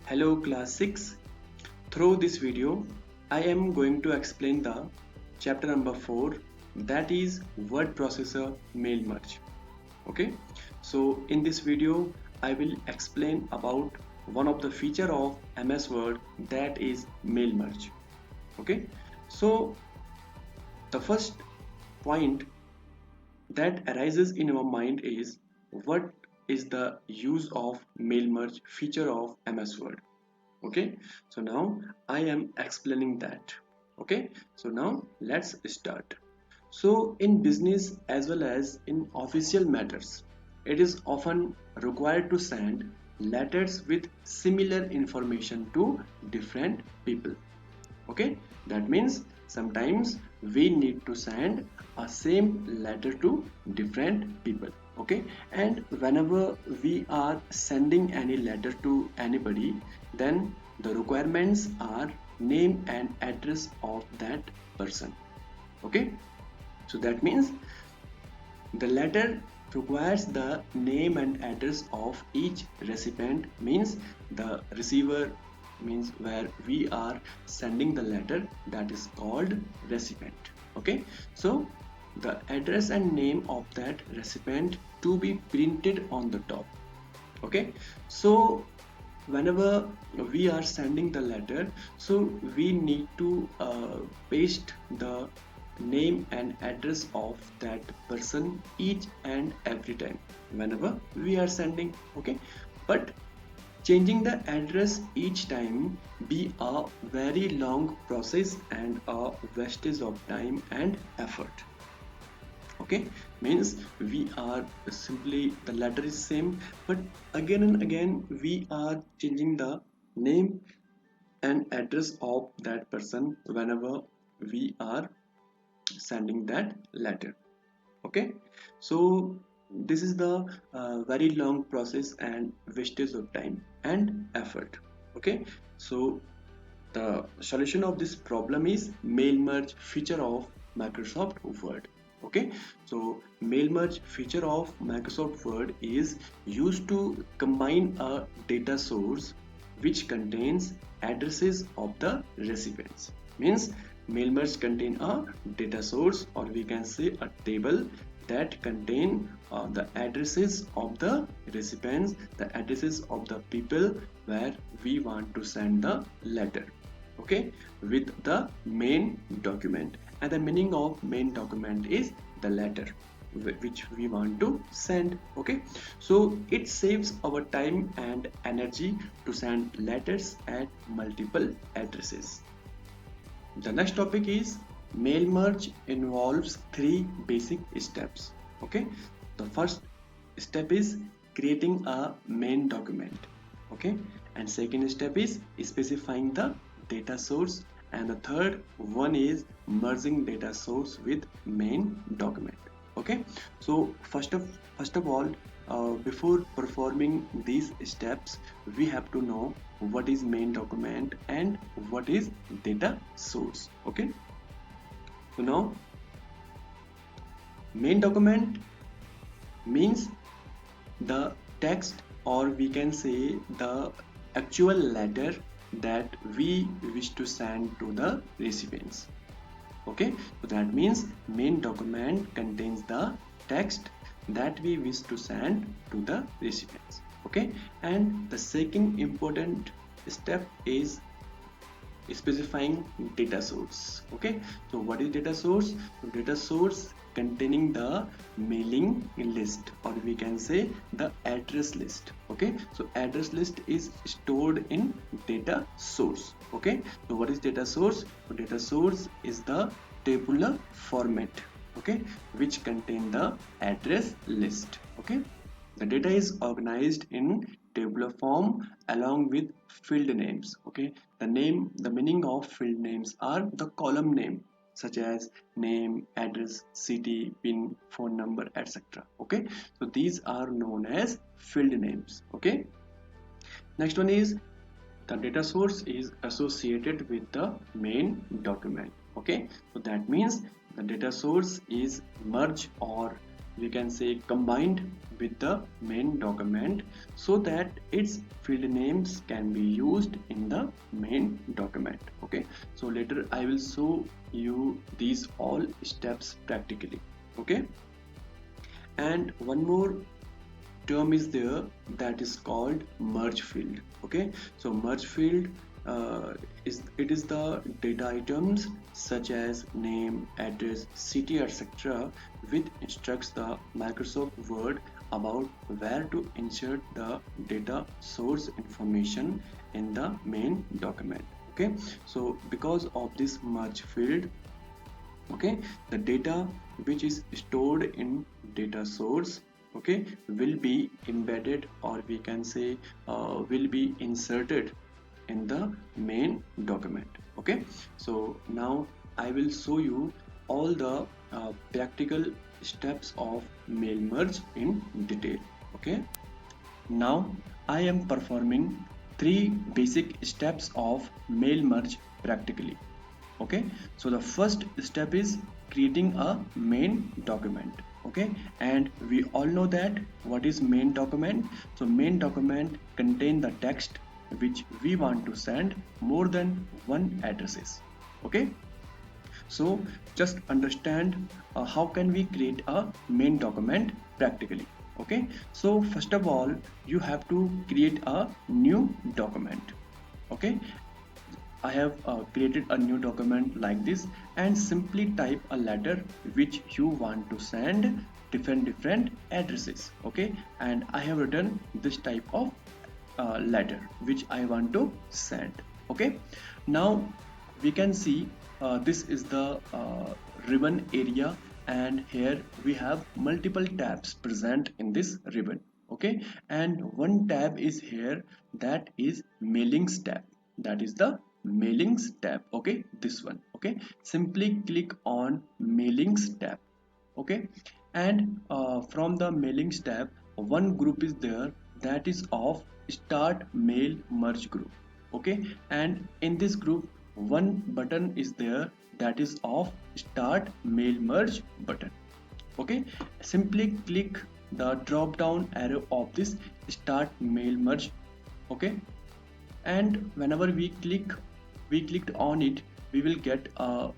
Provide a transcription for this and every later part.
Hello class 6. Through this video, I am going to explain the chapter number 4, that is word processor mail merge. Okay, so in this video I will explain about one of the feature of MS Word, that is mail merge. Okay, so the first point that arises in our mind is, what is the use of mail merge feature of MS Word? Okay, so now I am explaining that. Okay, so now let's start. So in business as well as in official matters, it is often required to send letters with similar information to different people. Okay, that means sometimes we need to send a same letter to different people. Okay, and whenever we are sending any letter to anybody, then the requirements are name and address of that person. Okay, so that means the letter requires the name and address of each recipient, means the receiver, means where we are sending the letter, that is called recipient. Okay, so the address and name of that recipient to be printed on the top. Okay, so whenever we are sending the letter, so we need to paste the name and address of that person each and every time whenever we are sending. Okay, but changing the address each time be a very long process and a wastage of time and effort. Okay, means we are simply, the letter is same, but again and again we are changing the name and address of that person whenever we are sending that letter. Okay, so this is the very long process and wastage of time and effort. Okay, so the solution of this problem is mail merge feature of Microsoft Word. Okay, so mail merge feature of Microsoft Word is used to combine a data source which contains addresses of the recipients. Means mail merge contain a data source, or we can say a table that contain the addresses of the recipients, the addresses of the people where we want to send the letter. Okay, with the main document, and the meaning of main document is the letter which we want to send. Okay, so it saves our time and energy to send letters at multiple addresses. The next topic is mail merge involves three basic steps. Okay, the first step is creating a main document. Okay, and second step is specifying the data source, and the third one is merging data source with main document. Okay, so first of all, before performing these steps, we have to know what is main document and what is data source. Okay, so now main document means the text, or we can say the actual letter that we wish to send to the recipients. Okay, so that means main document contains the text that we wish to send to the recipients. Okay, and the second important step is specifying data source. Okay, so what is data source? So data source containing the mailing list, or we can say the address list. Okay, so address list is stored in data source. Okay, so what is data source? So data source is the tabular format, okay, which contain the address list. Okay, the data is organized in tabular form along with field names. Okay, the meaning of field names are the column name, such as name, address, city, pin, phone number, etc. Okay, so these are known as field names. Okay, next one is the data source is associated with the main document. Okay, so that means the data source is merged or we can say combined with the main document, so that its field names can be used in the main document. Okay, so later I will show you these all steps practically. Okay, and one more term is there, that is called merge field. Okay, so merge field is the data items such as name, address, city, etc., which instructs the Microsoft Word about where to insert the data source information in the main document. Okay, so because of this merge field, okay, the data which is stored in data source, okay, will be embedded, or we can say will be inserted in the main document. Okay, so now I will show you all the practical steps of mail merge in detail. Okay, now I am performing three basic steps of mail merge practically. Okay, so the first step is creating a main document. Okay, and we all know that what is main document. So main document contain the text which we want to send more than one addresses. Okay, so just understand how can we create a main document practically. Okay, so first of all you have to create a new document. Okay, I have created a new document like this, and simply type a letter which you want to send different addresses. Okay, and I have written this type of letter which I want to send. Okay, now we can see this is the ribbon area, and here we have multiple tabs present in this ribbon. Okay, and one tab is here, that is mailings tab, that is the mailings tab. Okay, this one. Okay, simply click on mailings tab. Okay, and from the mailings tab one group is there, that is of start mail merge group. Okay, and in this group one button is there, that is of start mail merge button. Okay, simply click the drop down arrow of this start mail merge. Okay, and whenever we clicked on it, we will get a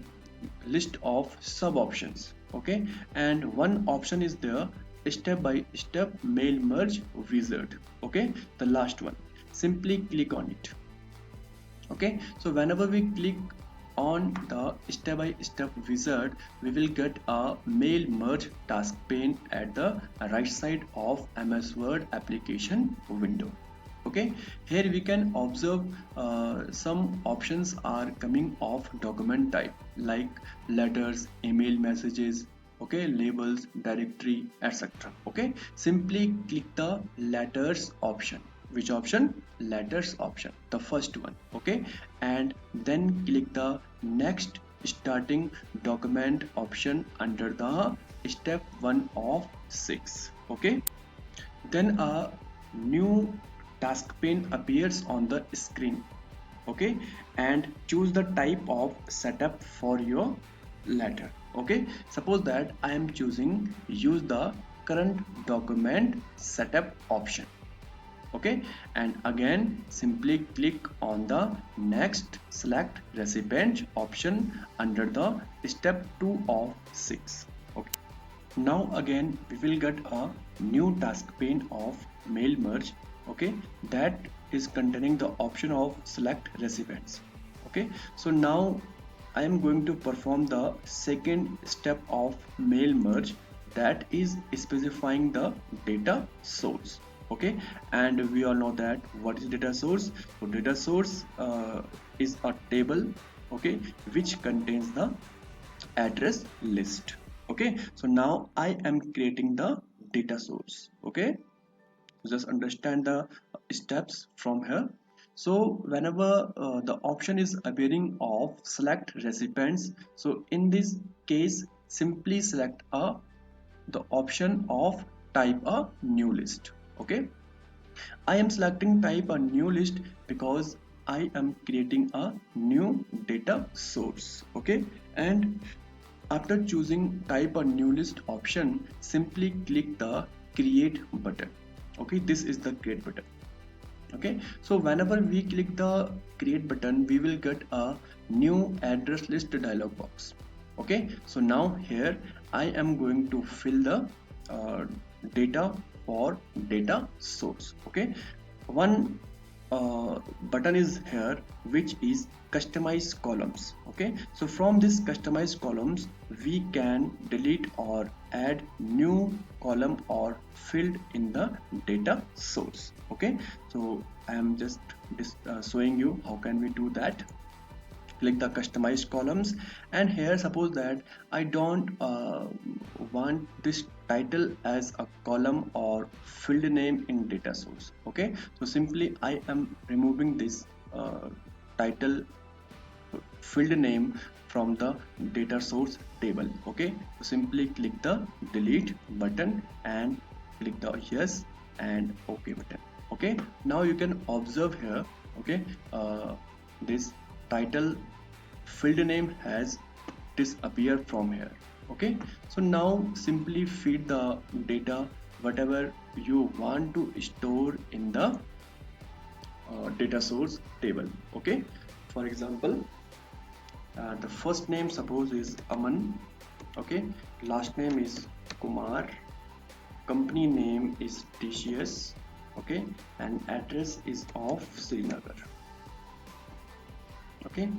list of sub options. Okay, and one option is there, step by step mail merge wizard. Okay, the last one, simply click on it. Okay, so whenever we click on the step by step wizard, we will get a mail merge task pane at the right side of MS Word application window. Okay, here we can observe some options are coming of document type, like letters, email messages, okay, labels, directory, etc. Okay, simply click the letters option. Which option? Letters option, the first one. Okay, and then click the next starting document option under the step 1 of 6. Okay, then a new task pane appears on the screen. Okay, and choose the type of setup for your letter. Okay, suppose that I am choosing use the current document setup option. Okay, and again simply click on the next select recipient option under the step 2 of 6. Okay, now again we will get a new task pane of mail merge. Okay, that is containing the option of select recipients. Okay, so now I am going to perform the second step of mail merge, that is specifying the data source. Okay, and we all know that what is data source. So data source is a table, okay, which contains the address list. Okay, so now I am creating the data source. Okay, just understand the steps from here. So whenever the option is appearing of select recipients, so in this case simply select the option of type a new list. Okay, I am selecting type a new list because I am creating a new data source. Okay, and After choosing type a new list option, simply click the create button. Okay, this is the create button. Okay, so whenever we click the create button, we will get a new address list dialog box. Okay, so now here I am going to fill the uh, data for data source. Okay, one button is here which is customize columns. Okay, so from this customize columns we can delete or add new column or field in the data source. Okay, so I am just showing you how can we do that. Click the customized columns, and here suppose that I don't want this title as a column or field name in data source. Okay, so simply I am removing this title field name from the data source table. Okay, so simply click the delete button and click the yes and ok button. Okay, now you can observe here. Okay, this title field name has disappeared from here. Okay, so now simply feed the data whatever you want to store in the data source table. Okay, for example, the first name suppose is Aman. Okay, last name is Kumar, company name is TCS. Okay, and address is of Srinagar. Okay,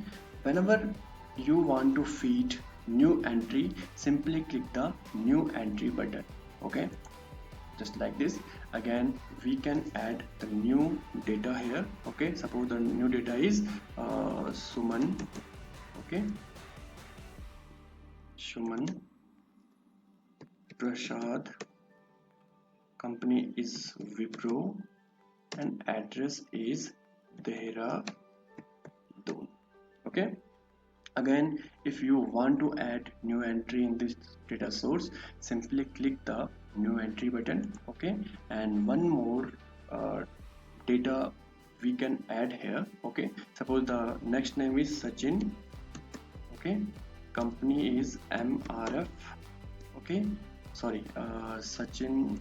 whenever you want to feed new entry, simply click the new entry button. Okay, just like this. Again we can add the new data here. Okay, suppose the new data is Suman. Okay, Suman Prasad, company is Wipro, and address is Dehradun. Okay, again if you want to add new entry in this data source, simply click the new entry button. Okay, and one more data we can add here. Okay, suppose the next name is Sachin. Okay, company is MRF. Okay, sorry, Sachin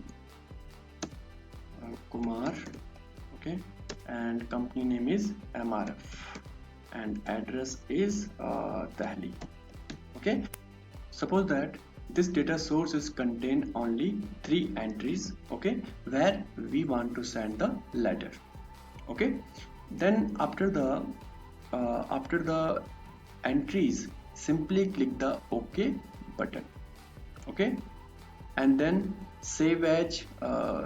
Kumar. Okay, and company name is MRF, and address is Delhi. Okay, suppose that this data source is contain only 3 entries. Okay, where we want to send the letter. Okay, then after the entries, simply click the OK button. Okay, and then save as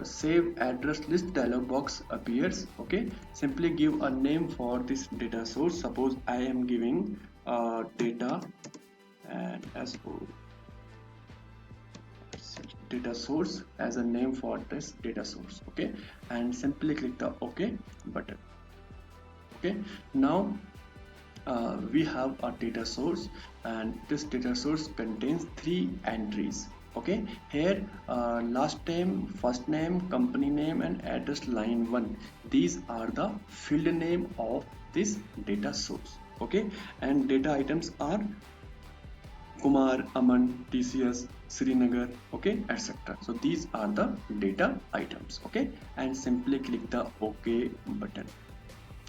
save address list dialog box appears. Okay, simply give a name for this data source. Suppose I am giving data and as data source as a name for this data source. Okay, and simply click the OK button. Okay, now we have a data source, and this data source contains 3 entries. Okay, here last name, first name, company name, and address line 1, these are the field name of this data source. Okay, and data items are Kumar, Aman, TCS, Srinagar, okay, etc. So these are the data items. Okay, and simply click the OK button.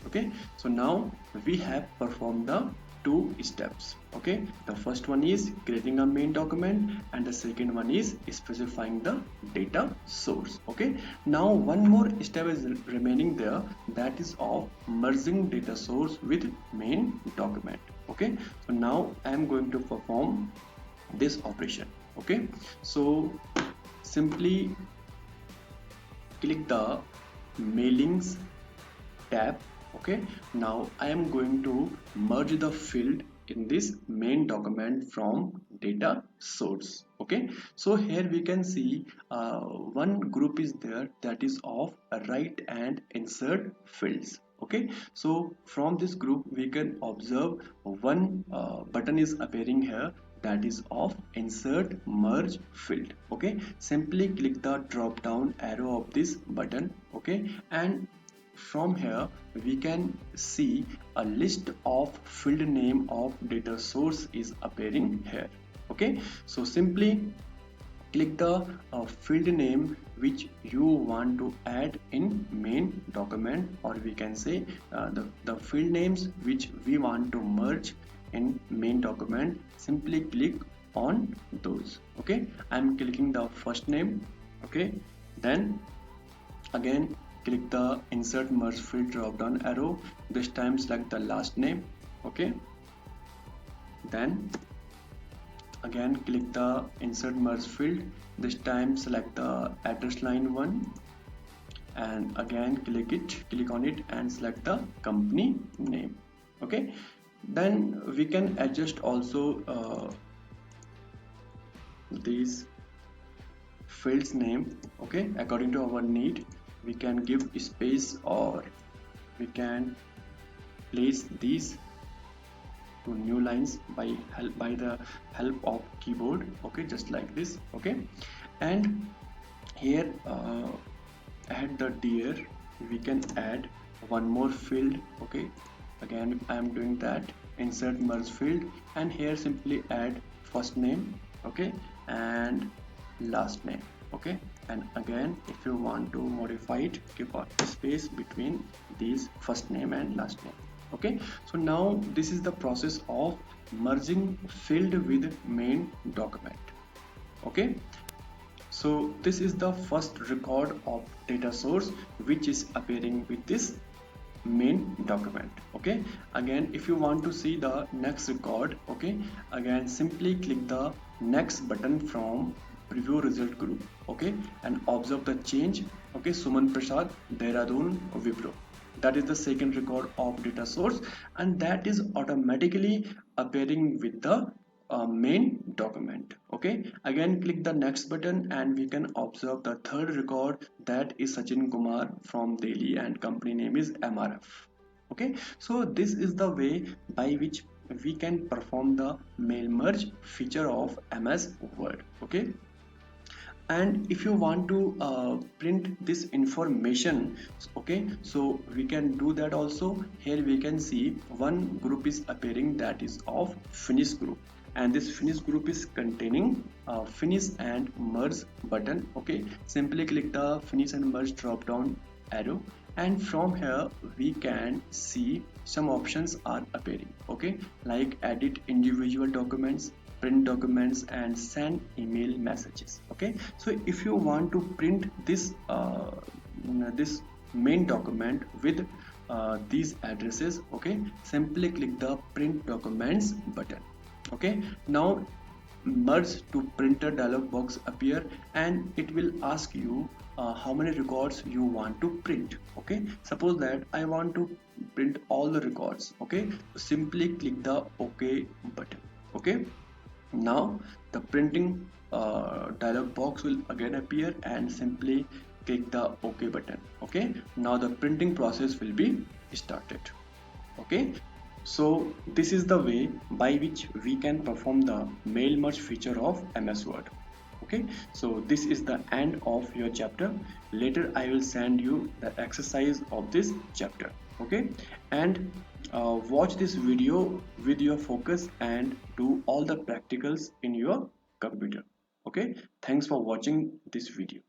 Okay, so now we have performed the 2 steps. Okay, the first one is creating a main document, and the second one is specifying the data source. Okay, now one more step is remaining there, that is of merging data source with main document. Okay, so now I am going to perform this operation. Okay, so simply click the mailings tab. Okay, now I am going to merge the field in this main document from data source. Okay, so here we can see one group is there, that is of write and insert fields. Okay, so from this group we can observe one button is appearing here, that is of insert merge field. Okay, simply click the drop down arrow of this button. Okay, and from here we can see a list of field name of data source is appearing here. Okay, so simply click the field name which you want to add in main document, or we can say the field names which we want to merge in main document. Simply click on those. Okay, I'm clicking the first name. Okay, then again click the insert merge field drop down arrow. This time select the last name. Okay, then again click the insert merge field. This time select the address line one, and again click on it and select the company name. Okay, then we can adjust also these fields name. Okay, according to our need, we can give space, or we can place these to new lines by the help of keyboard. Okay, just like this. Okay, and here add the dear, we can add one more field. Okay, again I am doing that, insert merge field, and here simply add first name. Okay, and last name. Okay, and again if you want to modify it, give a space between these first name and last name. Okay, so now this is the process of merging field with main document. Okay, so this is the first record of data source which is appearing with this main document. Okay, again if you want to see the next record, okay, again simply click the next button from preview result group. Okay, and observe the change. Okay, Suman Prasad, Dehradun, Wipro, that is the second record of data source, and that is automatically appearing with the main document. Okay, again click the next button and we can observe the third record, that is Sachin Kumar from Delhi and company name is MRF. Okay, so this is the way by which we can perform the mail merge feature of MS Word. Okay, and if you want to print this information, okay, so we can do that also. Here we can see one group is appearing, that is of finish group, and this finish group is containing finish and merge button. Okay, simply click the finish and merge drop down arrow, and from here we can see some options are appearing. Okay, like edit individual documents, print documents, and send email messages. Okay, so if you want to print this main document with these addresses, okay, simply click the print documents button. Okay, now merge to printer dialog box appear, and it will ask you how many records you want to print. Okay, suppose that I want to print all the records. Okay, simply click the OK button. Okay, now the printing dialog box will again appear, and simply click the OK button. Okay, now the printing process will be started. Okay, so this is the way by which we can perform the mail merge feature of MS Word. Okay, so this is the end of your chapter. Later I will send you the exercise of this chapter. Okay, and watch this video with your focus and do all the practicals in your computer. Okay, thanks for watching this video.